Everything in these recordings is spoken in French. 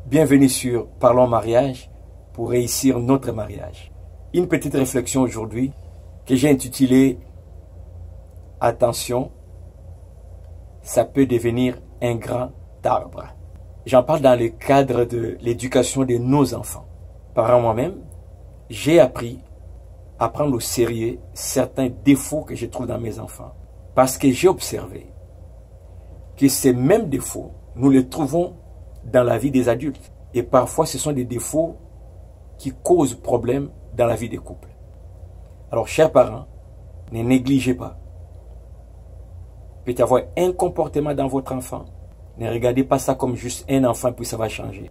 Bienvenue sur Parlons Mariage pour réussir notre mariage. Une petite réflexion aujourd'hui que j'ai intitulée « Attention, ça peut devenir un grand arbre ». J'en parle dans le cadre de l'éducation de nos enfants. Par moi-même, j'ai appris à prendre au sérieux certains défauts que je trouve dans mes enfants. Parce que j'ai observé que ces mêmes défauts, nous les trouvons dans la vie des adultes. Et parfois, ce sont des défauts qui causent problème dans la vie des couples. Alors, chers parents, ne négligez pas. Il peut y avoir un comportement dans votre enfant. Ne regardez pas ça comme juste un enfant, puis ça va changer.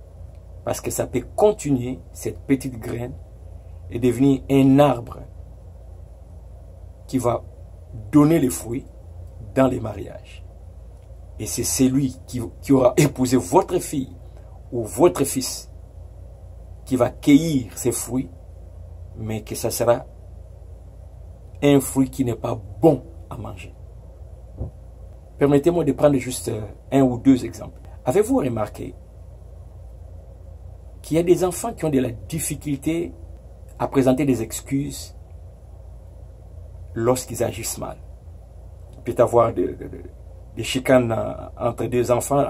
Parce que ça peut continuer, cette petite graine, et devenir un arbre qui va donner les fruits dans les mariages. Et c'est celui qui aura épousé votre fille ou votre fils qui va cueillir ces fruits, mais que ça sera un fruit qui n'est pas bon à manger. Permettez-moi de prendre juste un ou deux exemples. Avez-vous remarqué qu'il y a des enfants qui ont de la difficulté à présenter des excuses lorsqu'ils agissent mal? Il peut y avoir des chicanes entre deux enfants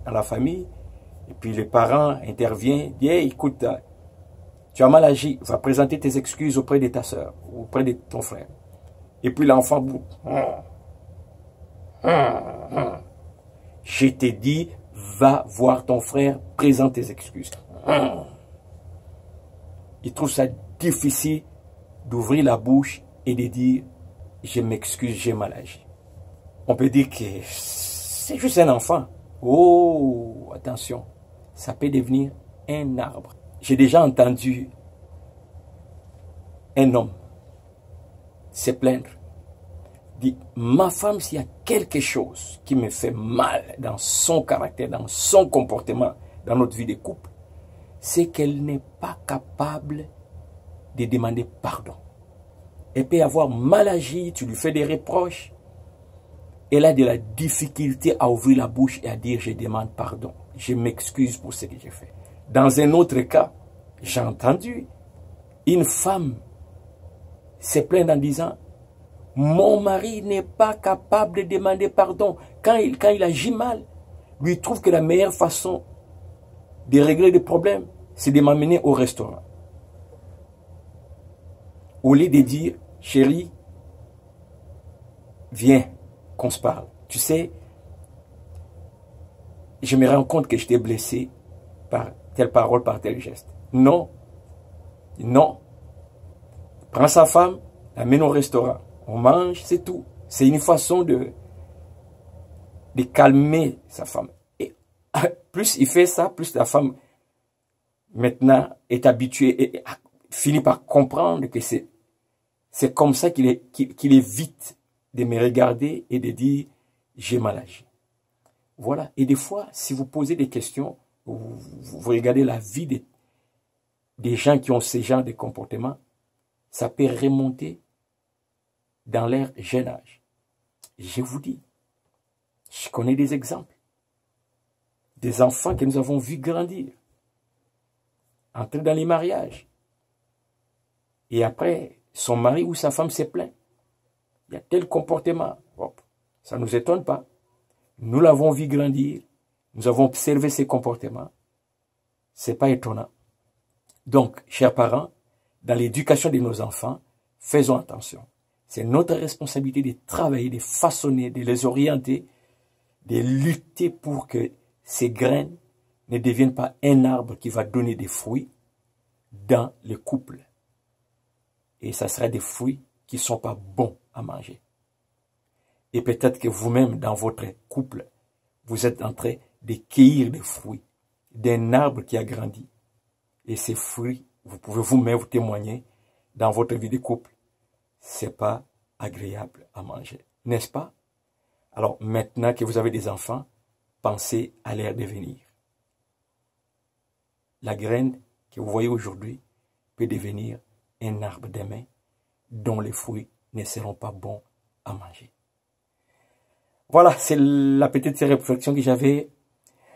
dans la famille, et puis les parents interviennent, disent hey, écoute, tu as mal agi, va présenter tes excuses auprès de ta soeur ou auprès de ton frère. Et puis l'enfant bout. Je t'ai dit, va voir ton frère, présente tes excuses. Il trouve ça difficile d'ouvrir la bouche et de dire je m'excuse, j'ai mal agi. On peut dire que c'est juste un enfant. Oh, attention, ça peut devenir un arbre. J'ai déjà entendu un homme se plaindre. Dit, ma femme, s'il y a quelque chose qui me fait mal dans son caractère, dans son comportement, dans notre vie de couple, c'est qu'elle n'est pas capable de demander pardon. Elle peut avoir mal agi, tu lui fais des reproches. Elle a de la difficulté à ouvrir la bouche et à dire je demande pardon. Je m'excuse pour ce que j'ai fait. Dans un autre cas, j'ai entendu une femme se plaindre en disant mon mari n'est pas capable de demander pardon. Quand il agit mal, lui trouve que la meilleure façon de régler le problème, c'est de m'amener au restaurant. Au lieu de dire chérie, viens qu'on se parle. Tu sais, je me rends compte que je t'ai blessé par telle parole, par tel geste. Non. Non. Prends sa femme, l'amène au restaurant. On mange, c'est tout. C'est une façon de calmer sa femme. Et plus il fait ça, plus la femme maintenant est habituée et finit par comprendre que c'est comme ça qu'il évite de me regarder et de dire j'ai mal agi. Voilà. Et des fois, si vous posez des questions, vous regardez la vie des gens qui ont ce genre de comportement, ça peut remonter dans leur jeune âge. Je vous dis, je connais des exemples. Des enfants que nous avons vus grandir, entrer dans les mariages. Et après, son mari ou sa femme s'est plaint. Il y a tel comportement. Hop, ça ne nous étonne pas. Nous l'avons vu grandir. Nous avons observé ses comportements. Ce n'est pas étonnant. Donc, chers parents, dans l'éducation de nos enfants, faisons attention. C'est notre responsabilité de travailler, de façonner, de les orienter, de lutter pour que ces graines ne deviennent pas un arbre qui va donner des fruits dans le couple. Et ça sera des fruits qui ne sont pas bons à manger. Et peut-être que vous-même, dans votre couple, vous êtes en train de cueillir des fruits d'un arbre qui a grandi. Et ces fruits, vous pouvez vous-même vous témoigner dans votre vie de couple. Ce n'est pas agréable à manger, n'est-ce pas? Alors maintenant que vous avez des enfants, pensez à leur devenir. La graine que vous voyez aujourd'hui peut devenir un arbre demain dont les fruits ne seront pas bons à manger. Voilà, c'est la petite réflexion que j'avais.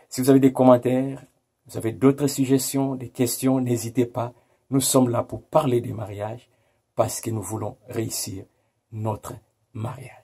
Si vous avez des commentaires, Vous avez d'autres suggestions, des questions, n'hésitez pas. Nous sommes là pour parler des mariages parce que nous voulons réussir notre mariage.